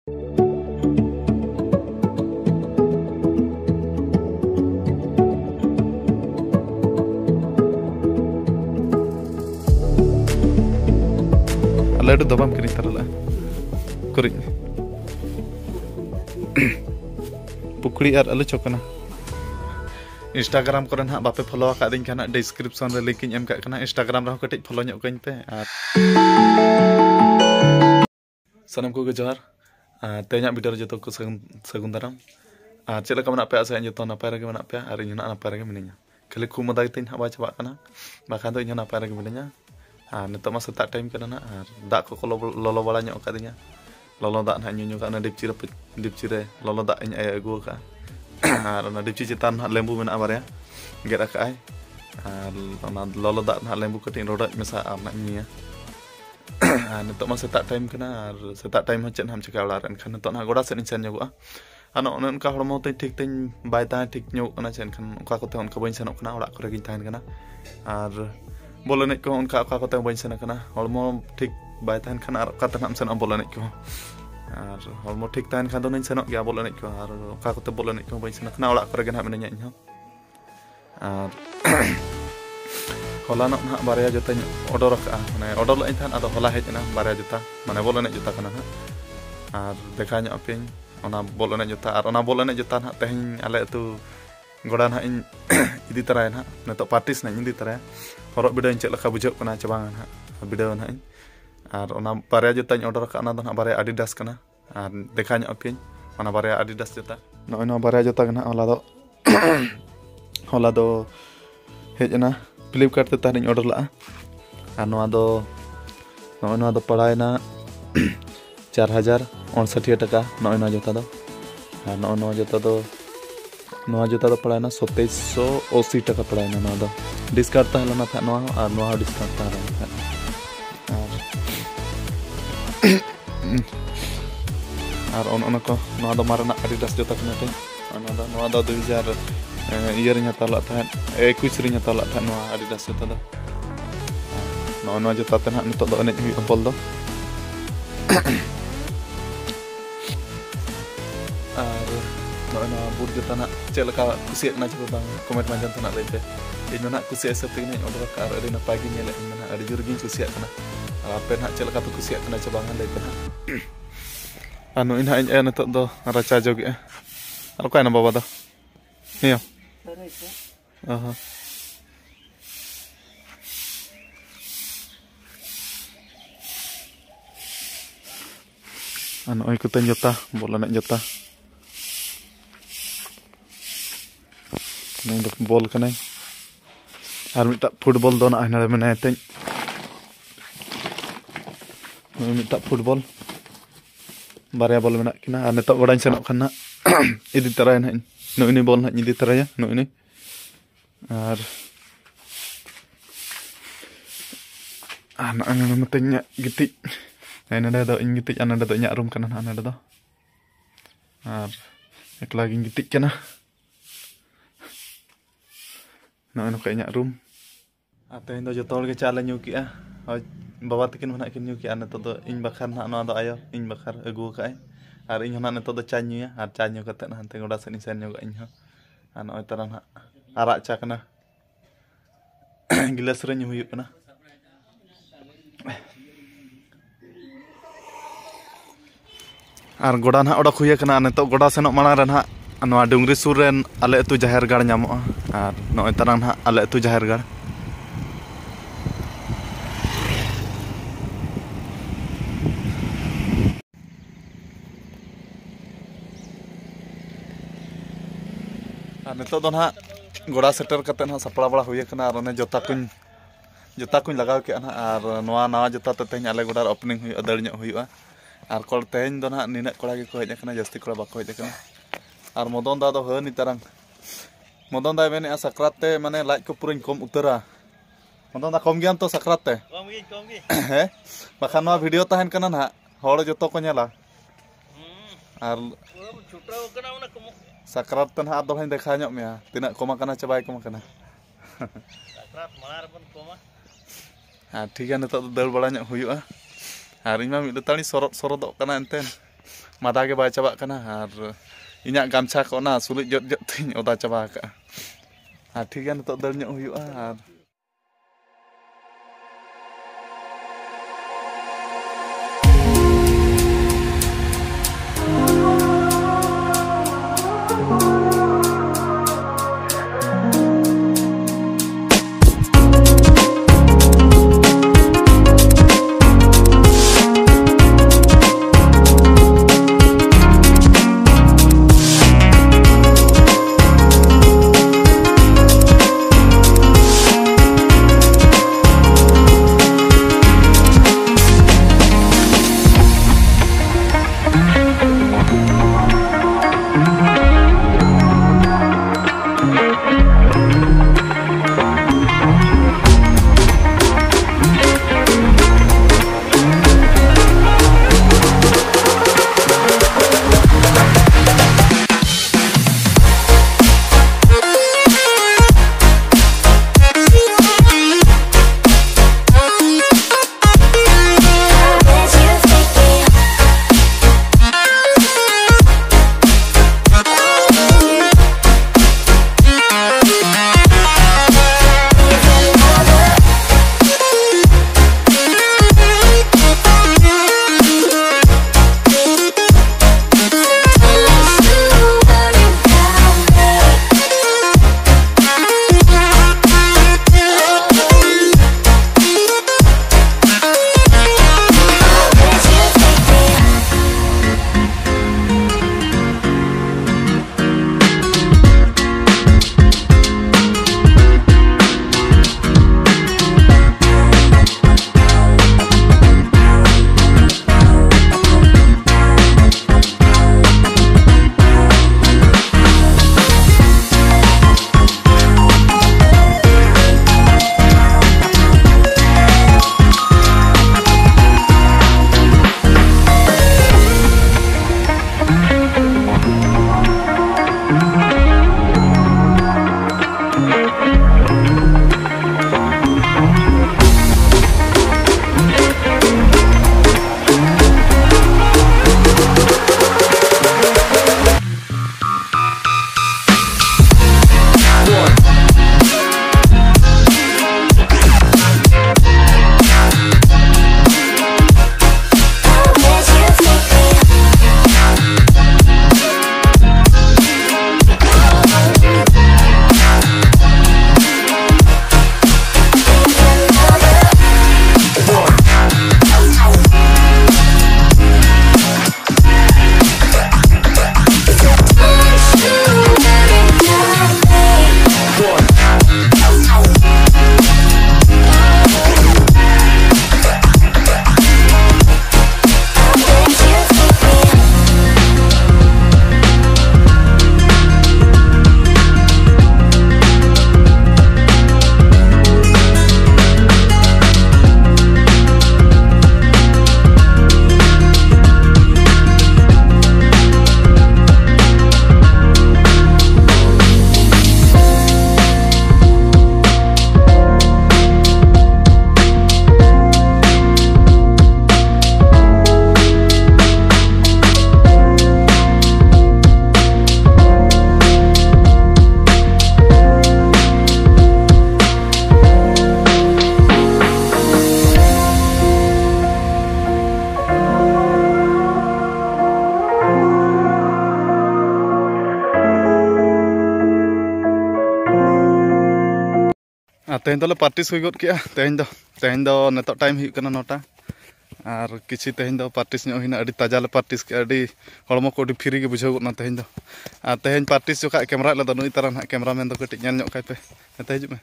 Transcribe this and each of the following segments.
Lalu dobam kini terlalu kuring pukuli ar alu cokana Instagram koran hak bape follow akak ding kana description re link em kak kana Instagram rah ketik follow nyok kain te ar sanam ko johar tenya bidar joto ko sagun daram chela ka mana pe asa joto napay rage mana pe ar inyana napay rage minenya kali ku madai tin hak ba chaba kana bakan to inyana napay rage minenya nito mas setak time kana dak ko lolo bala nyok katanya lolo dak nak nyunyu kana dipcire lolo dak nya ay agu ka na dipci citan hak lembu mena abar ya gera ka ay lolo dak hak lembu kating rodak mesa am nak nyi ya nito mas setak time kana setak time hacen ham cekal laran kan nito na goda sen insan nyogo ano onen ka hormo te tik tin bai ta tik nyok kana chen kan ka ko ton ka bain senok kana orak ko ragin tain kana bolanek ko onka ka ko tang bain sana kana holmo tik bai tan kana kata nam sana bolanek ko holmo tik tan kan don sana ya bolanek ko ka ko te bolanek ko bain sana kana ola ko regen ha menanya nyo hola nok na baraya jota order ka mane order la tan ado hola hejna baraya jota mane bolanek jota kana dekanya apin ona bolanek jota ona bolanek jota ha tehing ale tu godan ha in idi tarain ha netok partis na indi tara horok bida cek laka bujok kana cabangan ha bida na in ar ona baraya jota order ka na baraya Adidas kana dekanya apin mana baraya Adidas jota no ona baraya jota kana hola do hejna Flipkart te tani order la noa do padai na 4069 taka noa jota do noa jota do noa jota do padai na 2780 taka padai na noa do discount ta lana tha noa discount ta lana ar on ko noa do marana Adidas jota kana te noa do 2000 year nya talak than 21 nya talak than noa Adidas jota do noa jota tan hak nitok do enek hui ampol do ar noa bur jota nak cek leka kusiak na coba bang komen manjan tan nak lebe ini nak kusiak seperti ini order ka ada na pagi nyele mana ada jurgin kusiak kana pen hak cek leka tu kusiak kana coba ngan lebe anu in hak nitok do raca jogi ar ko ana baba do niyo anu ikutan jota bola nak jota nang do bol kana ar mita football do na ana mena ten mita football barya bol mena kina ar nitok godain senok kana idi tarain ha no ini bol nak nyidi taraya no ini ar anak anak metenya gitik ana do gitik ana do nyak room kana ana do ar ek lagi gitik kana no ana kayak nyak room ate do jotol ke chala nyuki bawa tikin mana kin nyuki ana to ing bakar na no do ayo ing bakar agu kai ar ing hana to do chanyu ya ar chanyu kata na hante ngoda sen sen nyoga ing ha ana oi taran ha arak cha kana gilas re nyuyu kana ar godan ha odok huya kana nitok goda senok mana ren ha noa dungri sur ren ale tu jaher gar nyamoa ar noi taran ha ale tu jaher gar nitok do na goda setter kate na sapla bala huya kana ar ne jota kuñ lagaw ke na ar noa nawa jota te teh ale goda opening huyu adar nyok huyu ar kol teh do na nina kola ge ko hej kana jasti kola bako hej kana ar modon da do he ni tarang modon da bene sakrat te mane laj ko purin kom utara modon da kom gian to sakrat te kom gi he bakan noa video tahen kana na hor joto ko nyala ar chutra kana una kom sakrat tan ha do hen dekha nyok mea tina koma kana cabai koma kana sakrat malar pun koma ठीक है नितो दल बड़ा हुआ और इन मिद तानी सरद सरद enten मादा के बाय चाबा कना और इन्या गामछा को ना सुलुज जत जत तीन ओदा चाबा का ठीक है नितो दर ᱧᱚᱜ हुयुआ और तेहन दो पार्टिस हुई गद किया तेहन दो नेतो टाइम हुई कना 9टा और किसी तेहन दो पार्टिस होना अड़ी ताजा ले पार्टिस के अड़ी हड़मो को अड़ी फ्री के बुझाव गना तेहन दो तेहन पार्टिस जो कैमरा ले नुई तारा ना कैमरामैन दो कटी नेल पे नेते हजु में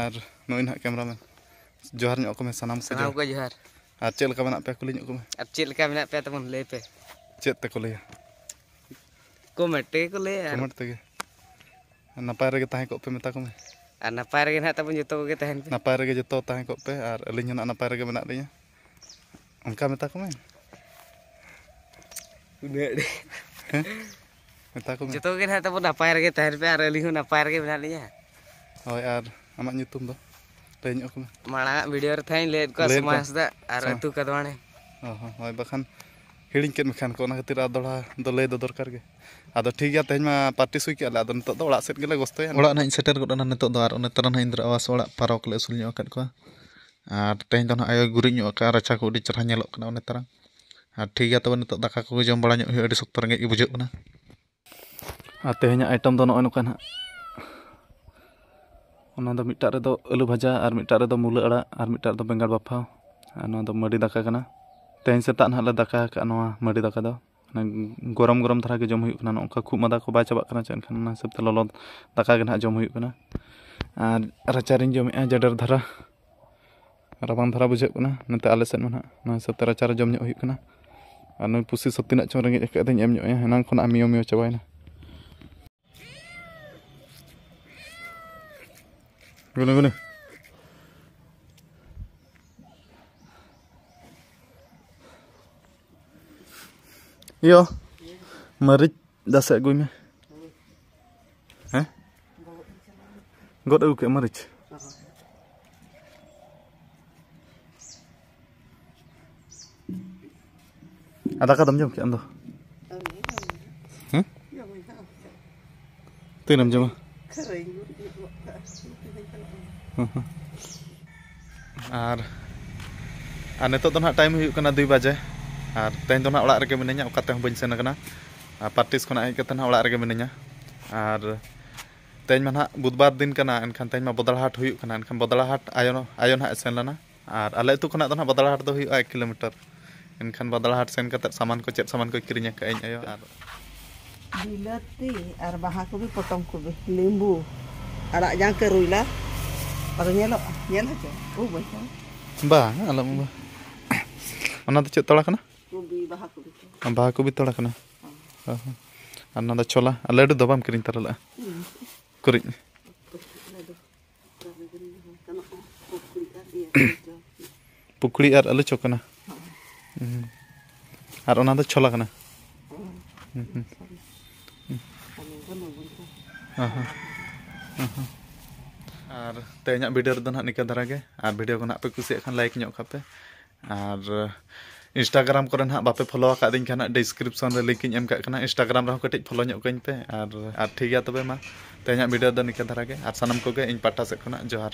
और नुई ना कैमरामैन जोहार ᱧᱚᱜ को सानाम को जोहार और चेल का मेना पे कुली ᱧᱚᱜ को और चेल का मेना पे तमन ले पे चेत ते को लैया कमेंट को ले कमेंट ते नपाय रे ताहे को पे मेता को में और नपाय रे ना तबन जतो के तहन पे नपाय रे जतो ताहे को पे और अलिन ना नपाय रे मेना लिया उनका मेता को में मेता को जतो के ना तबन नपाय रे तहन पे और अलिन नपाय रे मेना लिया होय और आमा nyutum दो तेñ को में माणा वीडियो रे थाइन ले को समाज दा और अतु कदवाणे होय बखान हिड़ी के मेखान को खातिर दोड़ा दो लय दो दरकार गे आदो ठीक गया तेज मा पार्टी सुई के आदो नितो दो ओड़ा सेट गेले गोस्तोया ओड़ा ना सेटर गोडना नितो दो आर ओने तरन इंद्र आवास ओड़ा पारक ले सुल ᱧᱚᱜ ᱟᱠᱟᱫ ᱠᱚᱣᱟ आर तेज दो ना आयो गुरी ᱧᱚᱜ aka राचा को ᱟᱹᱰᱤ ᱪᱮᱨᱦᱟ ᱧᱮᱞᱚᱜ ᱠᱟᱱᱟ ओने तरन आर ठीक गया तबे नितो दाका को जम बड़ा ᱧᱚᱜ ᱦᱩᱭᱩᱜᱼᱟ ᱟᱹᱰᱤ ᱥᱚᱠᱛᱚ ᱨᱮᱸᱜᱮᱡ ᱜᱮ ᱵᱩᱡᱷᱟᱹᱜ ᱠᱟᱱᱟ आर तेज आइटम दो नᱚᱜᱼᱚᱭ ᱱᱚᱝᱠᱟ ᱱᱟᱜ ᱚᱱᱟ ᱫᱚ ᱢᱤᱫᱴᱟᱜ ᱨᱮᱫᱚ ᱟᱹᱞᱩ ᱵᱷᱟᱡᱟ ᱟᱨ ᱢᱤᱫᱴᱟᱜ ᱨᱮᱫᱚ ᱢᱩᱞᱟᱹ ᱟᱲᱟᱜ ᱟᱨ ᱢᱤᱫᱴᱟᱜ ᱨᱮᱫᱚ ᱵᱮᱸᱜᱟᱲ ᱵᱟᱯᱷᱟᱣ ᱟᱨ ᱱᱚᱣᱟ ᱫᱚ ᱢᱟᱹᱰᱤ ᱫᱟᱠᱟ ᱠᱟᱱᱟ तेज सेता ना दाका नवा मड़ी दाका दो गरम गरम धरा के जम हुई कना नोंका खूब मादा को बाय चाबा कना चेनखान ना हिसाब ते ललो दाका गे ना जम हुई कना आर राचारिन जमे जडर धरा राबांग धरा बुझे कना नते आले सेन ना ना हिसाब ते राचार जम ᱧᱚᱜ हुई कना आर नय पुसी सत्तिना चों रेंगे एक दें एम ᱧᱚᱜ हेनां खन मियो मियो चाबायना गुने गुने Yo, mari dasak gue mah, God aku kayak mari. Ada kadam jam kayak ando. Tuh nam jam. Ar neto tuh nak time hiu kena 2 baje. Are तेज तो ना ओड़ा रगे मिनैया ओकाते हूं बइन सेन कना पार्टिस खना हेज कते ना ओड़ा रगे मिनैया आर तेज मा ना बुधबार दिन कना एनखान तेज मा बदलाहाट हुई कना एनखान बदलाहाट आयो ना सेन लना आर आले अतु खना तो ना बदलाहाट दो हुई 1 किलोमीटर एनखान बदलाहाट सेन कते सामान को चेत सामान को किरिnya का इन आयो आर बिलाती आर बाहा को भी पटम को भी नींबू आड़ा जां के रुइला और ñelo ñel aja बा आलम बा ओना तो चेत तोड़ा कना बाहा को भी तोड़ा कना अन्ना दा छोला लड्डू दो बाम किरिन तरला कुरि पुकड़ी आर आलू चोकना आर ओना दा छोला कना आर तेना वीडियो रे दो ना निका धरा गे आर वीडियो को ना पे कुसी खान लाइक ᱧᱚᱜ खापे आर इंस्टाग्राम को ना बापे फॉलो आका दिन खाना डिस्क्रिप्शन रे लिंक एम का कना इंस्टाग्राम रे कटिज फॉलो ᱧᱚᱜ कइन पे आर ठीक गया तबे मा तेना वीडियो दो निका धरा गे आर सनम को गे इन पाटा से खना जोहार।